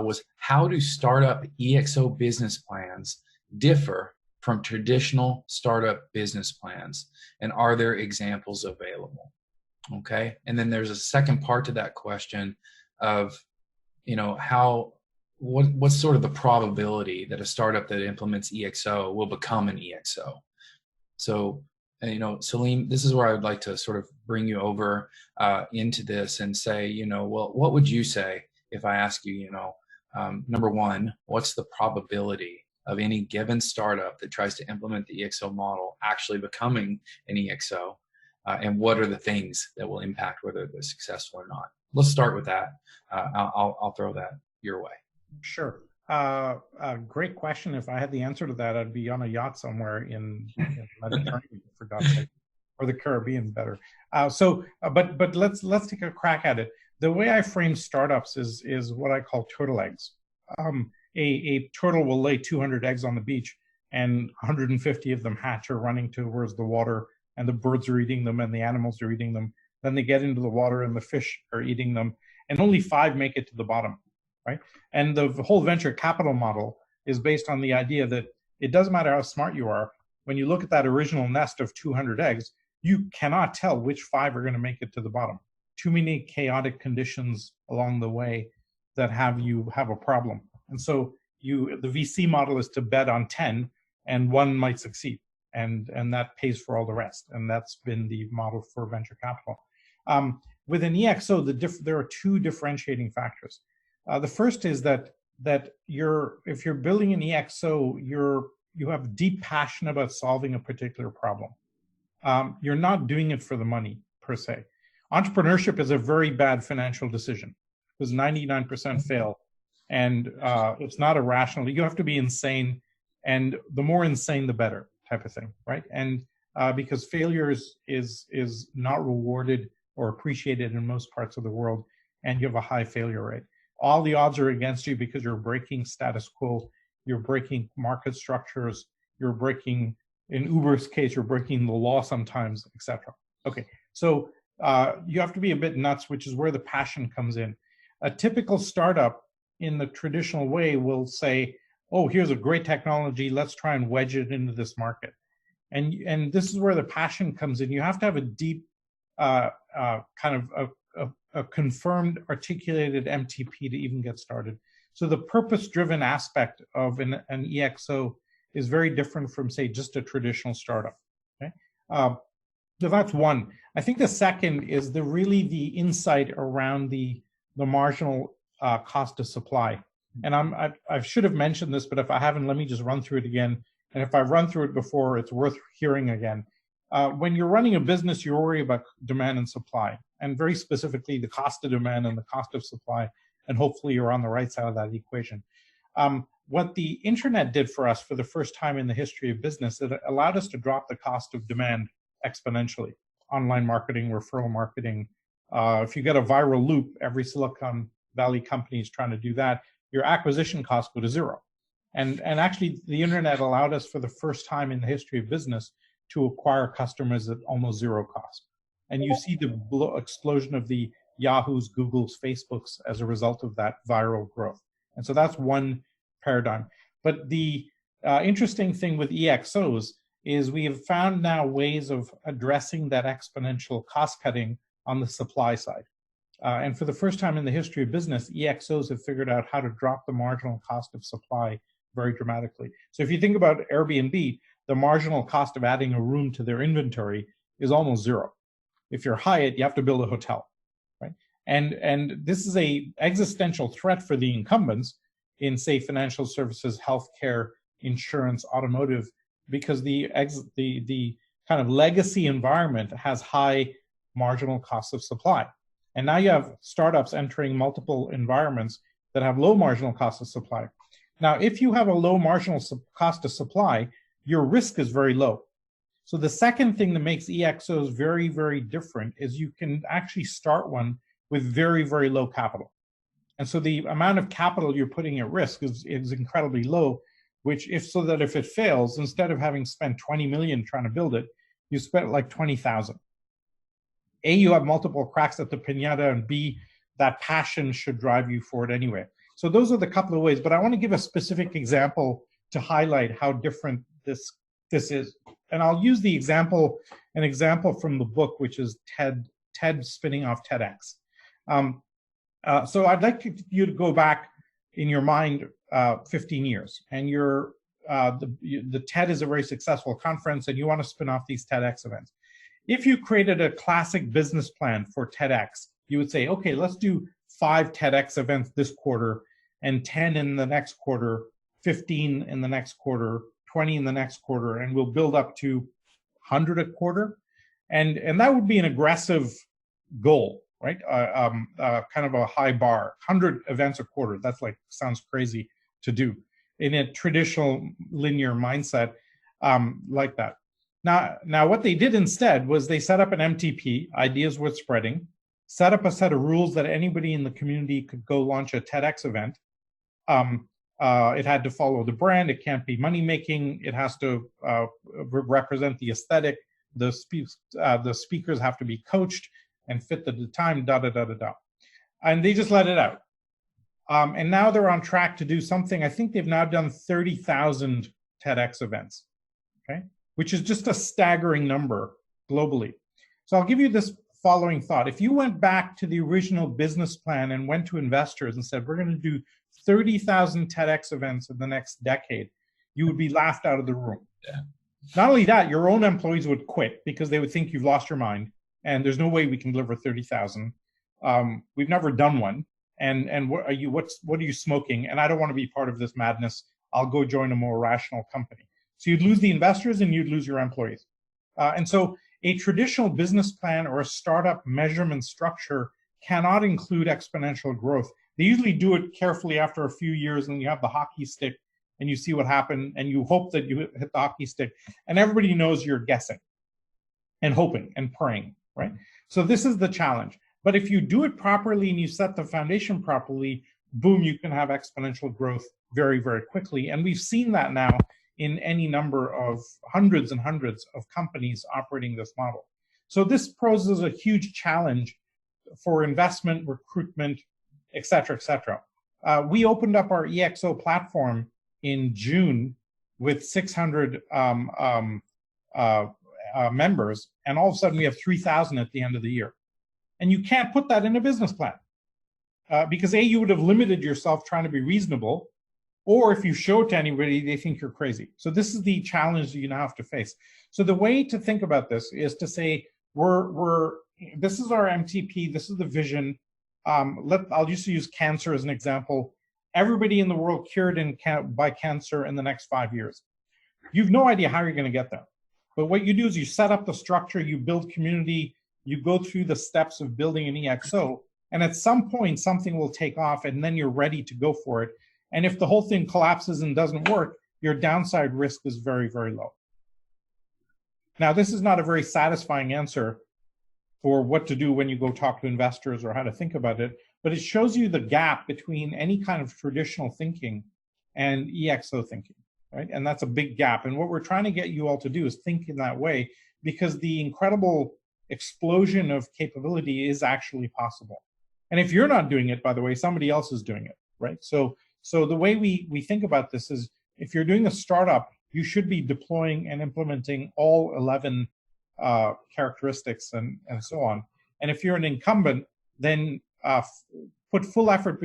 was how do startup EXO business plans differ from traditional startup business plans? And are there examples available? Okay. And then there's a second part to that question of, what's sort of the probability that a startup that implements EXO will become an EXO? So, Salim, this is where I would like to sort of bring you over into this and say, well, what would you say if I ask you, number one, what's the probability of any given startup that tries to implement the EXO model actually becoming an EXO? And what are the things that will impact whether they're successful or not? Let's start with that. I'll throw that your way. Sure. Great question. If I had the answer to that, I'd be on a yacht somewhere in Mediterranean, for God's sake, or the Caribbean, better. But let's take a crack at it. The way I frame startups is what I call turtle eggs. A turtle will lay 200 eggs on the beach, and 150 of them hatch or running towards the water, and the birds are eating them and the animals are eating them. Then they get into the water and the fish are eating them, and only 5 make it to the bottom, right? And the whole venture capital model is based on the idea that it doesn't matter how smart you are. When you look at that original nest of 200 eggs, you cannot tell which 5 are going to make it to the bottom. Too many chaotic conditions along the way that have a problem. And so the VC model is to bet on 10 and 1 might succeed. And that pays for all the rest. And that's been the model for venture capital. With an EXO, there are 2 differentiating factors. The first is that if you're building an EXO, you have deep passion about solving a particular problem. You're not doing it for the money per se. Entrepreneurship is a very bad financial decision because 99% fail, and it's not irrational. You have to be insane, and the more insane, the better, type of thing, right? And because failure is not rewarded or appreciated in most parts of the world, and you have a high failure rate. All the odds are against you because you're breaking status quo, you're breaking market structures, you're breaking, in Uber's case, you're breaking the law sometimes, etc. Okay, so you have to be a bit nuts, which is where the passion comes in. A typical startup in the traditional way will say, oh, here's a great technology, let's try and wedge it into this market. And this is where the passion comes in. You have to have a deep kind of a confirmed, articulated MTP to even get started. So the purpose-driven aspect of an EXO is very different from, say, just a traditional startup. Okay? So that's one. I think the second is really the insight around the marginal cost of supply. And I should have mentioned this, but if I haven't, let me just run through it again. And if I've run through it before, it's worth hearing again. When you're running a business, you worry about demand and supply, and very specifically the cost of demand and the cost of supply, and hopefully you're on the right side of that equation. What the internet did for us for the first time in the history of business, it allowed us to drop the cost of demand exponentially. Online marketing, referral marketing. If you get a viral loop, every Silicon Valley company is trying to do that. Your acquisition costs go to 0. And actually, the internet allowed us for the first time in the history of business to acquire customers at almost 0 cost. And you see the explosion of the Yahoos, Googles, Facebooks as a result of that viral growth. And so that's one paradigm. But the interesting thing with EXOs is we have found now ways of addressing that exponential cost cutting on the supply side. And for the first time in the history of business, EXOs have figured out how to drop the marginal cost of supply very dramatically. So if you think about Airbnb, the marginal cost of adding a room to their inventory is almost 0. If you're Hyatt, you have to build a hotel, right? And this is a existential threat for the incumbents in, say, financial services, healthcare, insurance, automotive, because the kind of legacy environment has high marginal costs of supply. And now you have startups entering multiple environments that have low marginal cost of supply. Now, if you have a low marginal cost of supply, your risk is very low. So the second thing that makes EXOs very, very different is you can actually start one with very, very low capital. And so the amount of capital you're putting at risk is incredibly low, which if it fails, instead of having spent 20 million trying to build it, you spent like 20,000. A, you have multiple cracks at the piñata, and B, that passion should drive you forward anyway. So those are the couple of ways, but I want to give a specific example to highlight how different this is. And I'll use an example from the book, which is TED spinning off TEDx. So I'd like you to go back in your mind 15 years, and the TED is a very successful conference, and you want to spin off these TEDx events. If you created a classic business plan for TEDx, you would say, okay, let's do 5 TEDx events this quarter, and 10 in the next quarter, 15 in the next quarter, 20 in the next quarter, and we'll build up to 100 a quarter. And that would be an aggressive goal, right? Kind of a high bar. 100 events a quarter, that's like, sounds crazy to do in a traditional linear mindset like that. Now, what they did instead was they set up an MTP, ideas worth spreading, set up a set of rules that anybody in the community could go launch a TEDx event. It had to follow the brand. It can't be money making. It has to represent the aesthetic. The speakers have to be coached and fit the time. And they just let it out. And now they're on track to do something. I think they've now done 30,000 TEDx events. Okay, which is just a staggering number globally. So I'll give you this following thought. If you went back to the original business plan and went to investors and said, we're going to do 30,000 TEDx events in the next decade, you would be laughed out of the room. Yeah. Not only that, your own employees would quit because they would think you've lost your mind and there's no way we can deliver 30,000. We've never done one. And what are you smoking? And I don't want to be part of this madness. I'll go join a more rational company. So you'd lose the investors and you'd lose your employees. And so a traditional business plan or a startup measurement structure cannot include exponential growth. They usually do it carefully after a few years, and you have the hockey stick and you see what happened, and you hope that you hit the hockey stick, and everybody knows you're guessing and hoping and praying, right? So this is the challenge. But if you do it properly and you set the foundation properly, boom, you can have exponential growth very, very quickly. And we've seen that now in any number of hundreds and hundreds of companies operating this model. So this poses a huge challenge for investment, recruitment, et cetera, et cetera. We opened up our EXO platform in June with 600 members, and all of a sudden we have 3,000 at the end of the year. And you can't put that in a business plan because A, you would have limited yourself trying to be reasonable, or if you show it to anybody, they think you're crazy. So this is the challenge you now have to face. So the way to think about this is to say, this is our MTP, this is the vision. I'll just use cancer as an example. Everybody in the world cured by cancer in the next 5 years. You've no idea how you're going to get there. But what you do is you set up the structure, you build community, you go through the steps of building an EXO, and at some point something will take off, and then you're ready to go for it. And if the whole thing collapses and doesn't work, your downside risk is very, very low. Now, this is not a very satisfying answer for what to do when you go talk to investors or how to think about it, but it shows you the gap between any kind of traditional thinking and EXO thinking, right? And that's a big gap. And what we're trying to get you all to do is think in that way, because the incredible explosion of capability is actually possible. And if you're not doing it, by the way, somebody else is doing it, right? So the way we think about this is, if you're doing a startup, you should be deploying and implementing all 11 characteristics and so on. And if you're an incumbent, then put full effort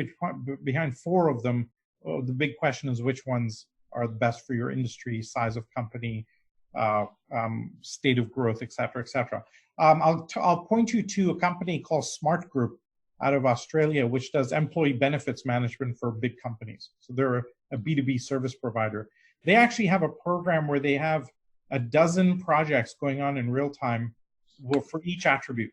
behind 4 of them. The big question is which ones are the best for your industry, size of company, state of growth, et cetera, et cetera. I'll point you to a company called Smart Group out of Australia, which does employee benefits management for big companies. So they're a B2B service provider. They actually have a program where they have a dozen projects going on in real time for each attribute.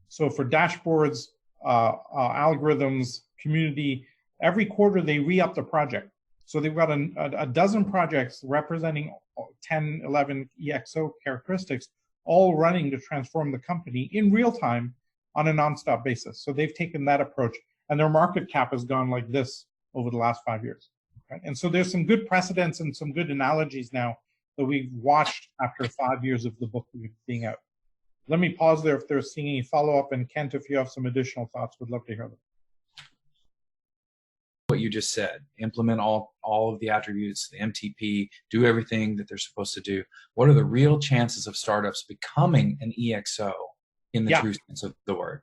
So for dashboards, algorithms, community, every quarter they re-up the project. So they've got a dozen projects representing 10, 11 EXO characteristics, all running to transform the company in real time on a nonstop basis. So they've taken that approach, and their market cap has gone like this over the last 5 years. Right? And so there's some good precedents and some good analogies now that we've watched after 5 years of the book being out. Let me pause there if there's any follow-up, and Kent, if you have some additional thoughts, would love to hear them. what you just said, implement all of the attributes, the MTP, do everything that they're supposed to do. What are the real chances of startups becoming an EXO in the true sense of the word?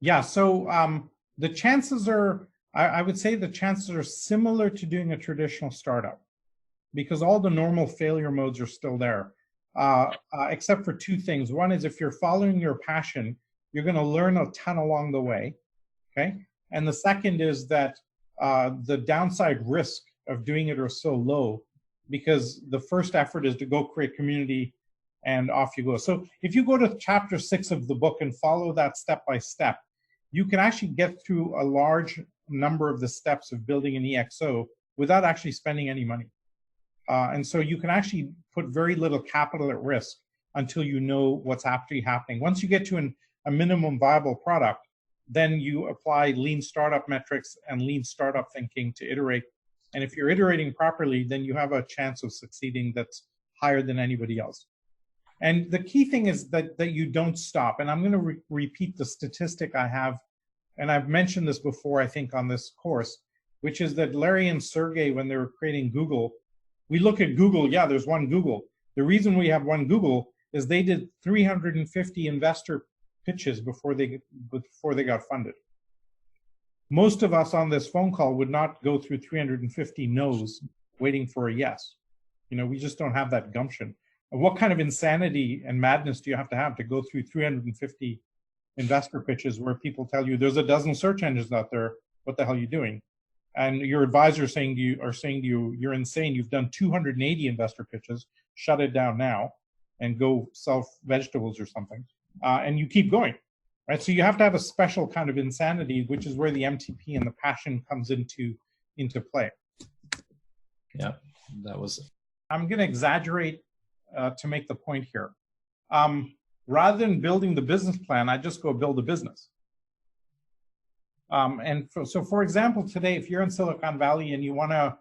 Yeah, so the chances are, I would say the chances are similar to doing a traditional startup, because all the normal failure modes are still there, except for two things. One is if you're following your passion, you're going to learn a ton along the way, okay? And the second is that the downside risk of doing it are so low, because the first effort is to go create community and off you go. So if you go to chapter 6 of the book and follow that step by step, you can actually get through a large number of the steps of building an EXO without actually spending any money. And so you can actually put very little capital at risk until you know what's actually happening. Once you get to a minimum viable product, then you apply lean startup metrics and lean startup thinking to iterate. And if you're iterating properly, then you have a chance of succeeding that's higher than anybody else. And the key thing is that you don't stop. And I'm going to repeat the statistic I have, and I've mentioned this before, I think, on this course, which is that Larry and Sergey, when they were creating Google, we look at Google, yeah, there's one Google. The reason we have one Google is they did 350 investor pitches before they got funded. Most of us on this phone call would not go through 350 no's waiting for a yes. You know, we just don't have that gumption. And what kind of insanity and madness do you have to go through 350 investor pitches where people tell you there's a dozen search engines out there, what the hell are you doing? And your advisor saying to you, you're insane, you've done 280 investor pitches, shut it down now and go sell vegetables or something. And you keep going, right? So you have to have a special kind of insanity, which is where the MTP and the passion comes into play. Yeah, that was. I'm going to exaggerate to make the point here. Rather than building the business plan, I just go build a business. So for example, today, if you're in Silicon Valley and you want to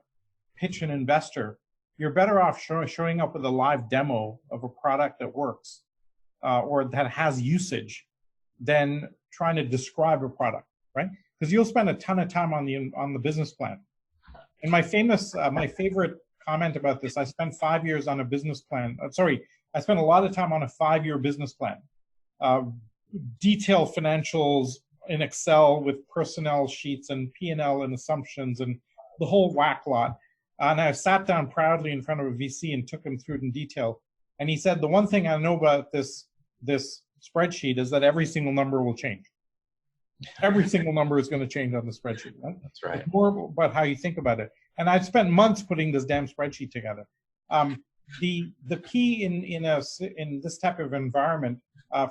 pitch an investor, you're better off showing up with a live demo of a product that works or that has usage than trying to describe a product, right? Because you'll spend a ton of time on the business plan. And my favorite comment about this, I spent 5 years on a business plan. I spent a lot of time on a 5-year business plan. Detailed financials in Excel with personnel sheets and P&L and assumptions and the whole whack lot. And I sat down proudly in front of a VC and took him through it in detail. And he said, the one thing I know about this spreadsheet is that every single number will change. Every single number is going to change on the spreadsheet. Right? That's right. It's more about how you think about it. And I've spent months putting this damn spreadsheet together. The key in this type of environment,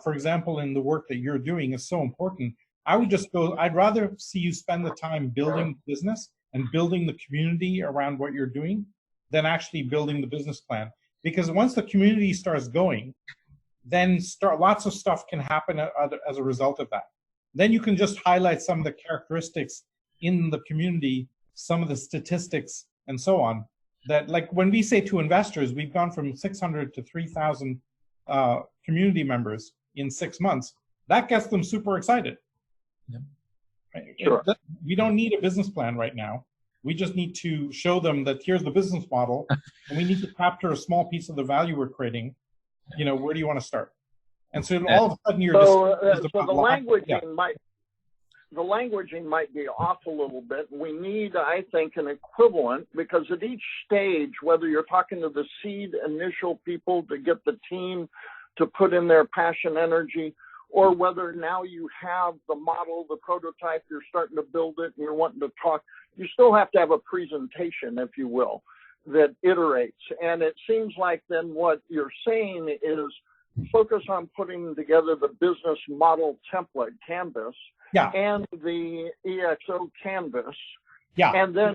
for example, in the work that you're doing, is so important. I'd rather see you spend the time building the business and building the community around what you're doing than actually building the business plan. Because once the community starts going, then lots of stuff can happen as a result of that. Then you can just highlight some of the characteristics in the community, some of the statistics, and so on. That, like when we say to investors, we've gone from 600 to 3,000 community members in 6 months, that gets them super excited. Yep. Sure. We don't need a business plan right now. We just need to show them that here's the business model, and we need to capture a small piece of the value we're creating. You know, where do you want to start? And so all of a sudden you're the languaging might be off a little bit. We need, I think, an equivalent, because at each stage, whether you're talking to the seed initial people to get the team to put in their passion, energy, or whether now you have the model, the prototype, you're starting to build it and you're wanting to talk, you still have to have a presentation, if you will, that iterates. And it seems like then what you're saying is focus on putting together the business model template canvas and the EXO canvas, and then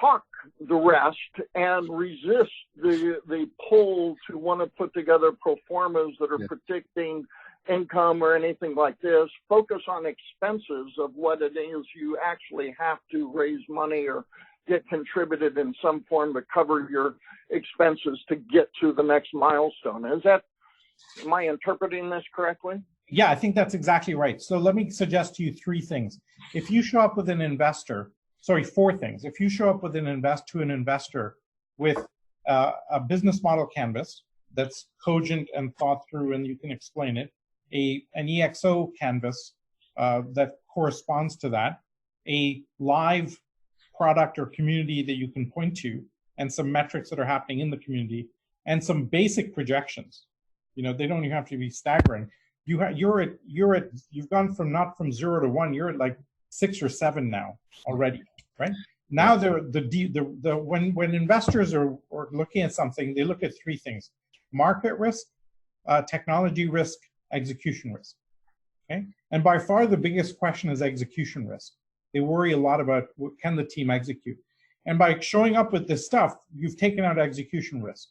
talk the rest and resist the pull to want to put together pro formas that are predicting income or anything like this. Focus on expenses of what it is you actually have to raise money or get contributed in some form to cover your expenses to get to the next milestone. Am I interpreting this correctly? Yeah, I think that's exactly right. So let me suggest to you three things. If you show up with an investor, sorry, four things. If you show up with an investor with a business model canvas that's cogent and thought through and you can explain it, an EXO canvas that corresponds to that, a live product or community that you can point to, and some metrics that are happening in the community, and some basic projections. You know, they don't even have to be staggering. You've gone from not from 0 to 1. You're at like 6 or 7 now already, right? Now when investors are looking at something, they look at three things: market risk, technology risk, execution risk. Okay, and by far the biggest question is execution risk. They worry a lot about can the team execute, and by showing up with this stuff, you've taken out execution risk.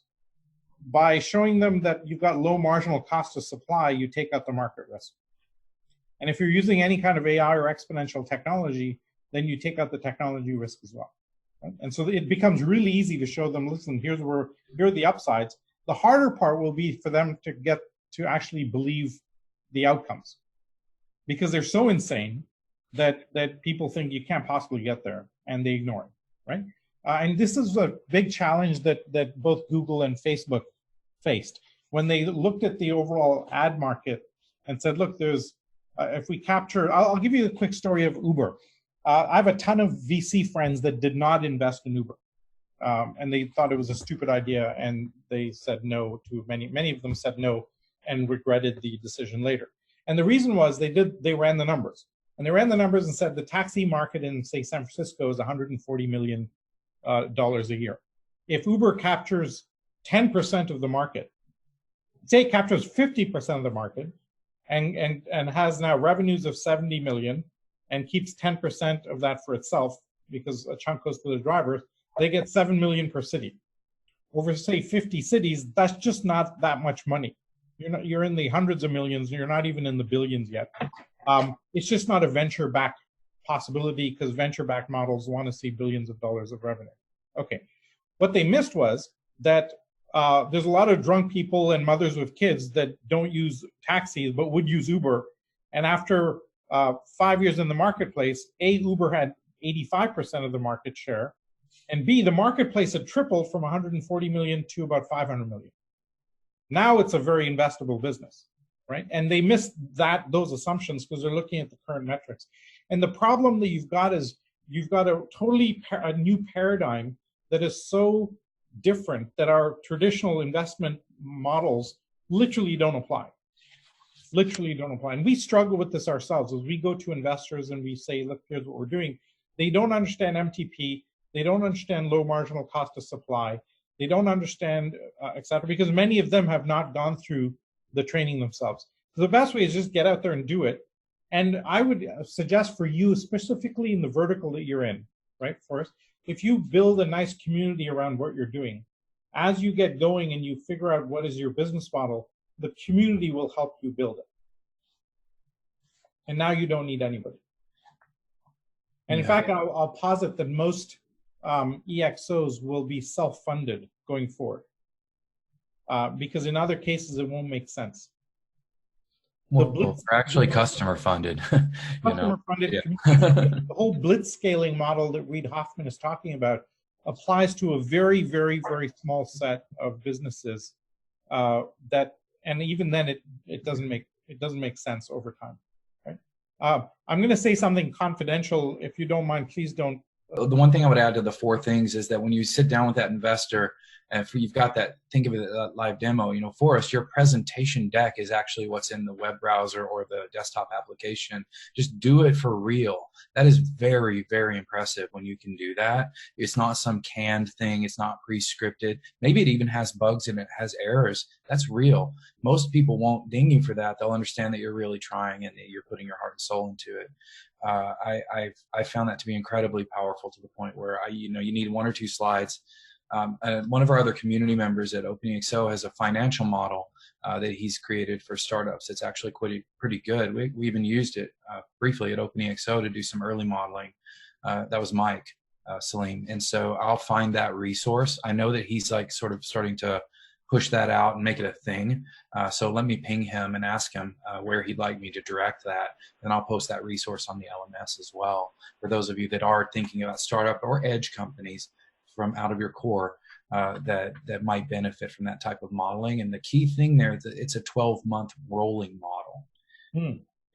By showing them that you've got low marginal cost of supply, you take out the market risk. And if you're using any kind of AI or exponential technology, then you take out the technology risk as well. Right? And so it becomes really easy to show them, listen, here are the upsides. The harder part will be for them to get to actually believe the outcomes, because they're so insane that people think you can't possibly get there, and they ignore it, right? And this is a big challenge that both Google and Facebook faced when they looked at the overall ad market and said, look, there's, if we capture, I'll give you a quick story of Uber. I have a ton of VC friends that did not invest in Uber. And they thought it was a stupid idea, and they said no to many of them said no and regretted the decision later. And the reason was they ran the numbers. And they ran the numbers and said the taxi market in, say, San Francisco is $140 million a year. If Uber captures 10% of the market, say it captures 50% of the market, and has now revenues of 70 million and keeps 10% of that for itself because a chunk goes to the drivers, they get 7 million per city. Over, say, 50 cities, that's just not that much money. You're in the hundreds of millions, and you're not even in the billions yet. It's just not a venture-backed possibility, because venture-backed models want to see billions of dollars of revenue. Okay, what they missed was that there's a lot of drunk people and mothers with kids that don't use taxis but would use Uber. And after 5 years in the marketplace, A, Uber had 85% of the market share, and B, the marketplace had tripled from 140 million to about 500 million. Now it's a very investable business, right? And they missed those assumptions because they're looking at the current metrics. And the problem that you've got is you've got a totally new paradigm that is so different that our traditional investment models literally don't apply. Literally don't apply. And we struggle with this ourselves as we go to investors and we say, look, here's what we're doing. They don't understand MTP. They don't understand low marginal cost of supply. They don't understand, et cetera, because many of them have not gone through the training themselves. So the best way is just get out there and do it. And I would suggest for you, specifically in the vertical that you're in, right, Forrest, if you build a nice community around what you're doing, as you get going and you figure out what is your business model, the community will help you build it. And now you don't need anybody. And in fact, I'll posit that most EXOs will be self-funded going forward, because in other cases it won't make sense. Well, they're actually customer funded. Customer funded. Yeah. The whole blitz scaling model that Reid Hoffman is talking about applies to a very, very, very small set of businesses. And even then, it doesn't make sense over time. Right? I'm going to say something confidential. If you don't mind, please don't. The one thing I would add to the four things is that when you sit down with that investor, and if you've got that, think of it as a live demo, Forrest, your presentation deck is actually what's in the web browser or the desktop application. Just do it for real. That is very, very impressive when you can do that. It's not some canned thing. It's not pre-scripted. Maybe it even has bugs and it has errors. That's real. Most people won't ding you for that. They'll understand that you're really trying and that you're putting your heart and soul into it. I found that to be incredibly powerful to the point where you need one or two slides. And one of our other community members at OpenEXO has a financial model that he's created for startups. It's actually pretty good. We even used it briefly at OpenEXO to do some early modeling. That was Mike, Salim. And so I'll find that resource. I know that he's like sort of starting to push that out and make it a thing. So let me ping him and ask him where he'd like me to direct that. And I'll post that resource on the LMS as well for those of you that are thinking about startup or edge companies from out of your core that might benefit from that type of modeling. And the key thing there is that it's a 12-month rolling model.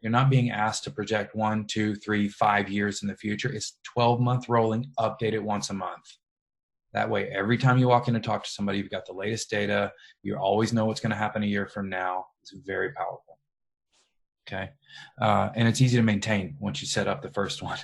You're not being asked to project 1, 2, 3, 5 years in the future. It's 12-month rolling, update it once a month. That way, every time you walk in to talk to somebody, you've got the latest data. You always know what's going to happen a year from now. It's very powerful. Okay. And it's easy to maintain once you set up the first one.